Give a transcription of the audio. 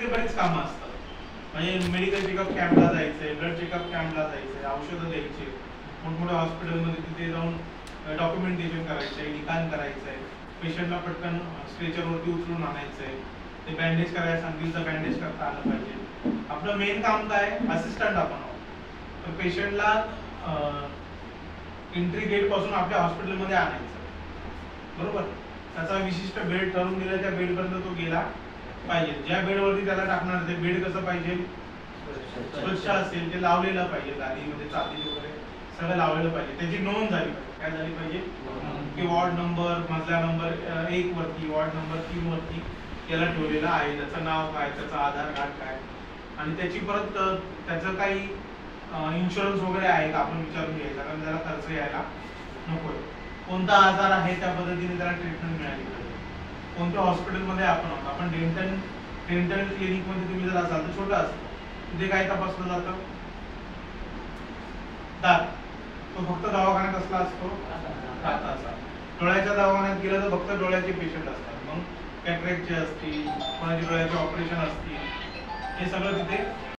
तिथे बरीच कामं असतात. म्हणजे मेडिकल चेकअप कॅम्पला जायचंय, ब्लड चेकअप कॅम्पला जायचंय, औषधं द्यायची, मोठमोठ्या हॉस्पिटलमध्ये तिथे जाऊन डॉक्युमेंटेशन करायचंय, लिखाण करायचंय, पेशंटला पटकन स्ट्रेचरवरती उचलून आणायचंय, ते बँडेज करायला सांगितलं तर बँडेज करता आलं पाहिजे. आपलं मेन काम काय, असिस्टंट आपण आहोत. तर पेशंटला एंट्री गेट पासून आपल्या हॉस्पिटलमध्ये आणायचं, बरोबर. त्याचा विशिष्ट बेड ठरवून दिला, त्या बेडपर्यंत तो गेला पाहिजे. ज्या बेडवरती त्याला टाकणार ते बेड कसं पाहिजे, स्वच्छ असेल, ते लावलेलं पाहिजे, गादीमध्ये चादरी वगैरे सगळं लावलेलं पाहिजे, त्याची नोंद झाली पाहिजे. काय झाली पाहिजे की वॉर्ड नंबर, मजला नंबर 1 वरती, वॉर्ड नंबर 3 वरती याला ठेवलेलं आहे, त्याचं नाव काय, त्याचं आधार कार्ड काय, आणि त्याची परत त्याचं काही इन्शुरन्स वगैरे आहे का आपण विचारून घ्यायचा, कारण त्याला खर्च यायला नकोय. कोणता आजार आहे त्या पद्धतीने त्याला ट्रीटमेंट मिळाली पाहिजे. कोणत्या हॉस्पिटलमध्ये आपण आहोत, आपण डेंटल क्लिनिकमध्ये तुम्ही जर असाल तर छोटं असतं, तिथे काय तपासलं जातं, दात. तो फक्त दवाखाना कसला असतो, दाताचा. डोळ्याच्या दवाखान्यात गेलं तर फक्त डोळ्याचे पेशंट असतात. मग कॅटरॅक्टचे असतील, कोणाच्या डोळ्याचे ऑपरेशन असतील, हे सगळं तिथे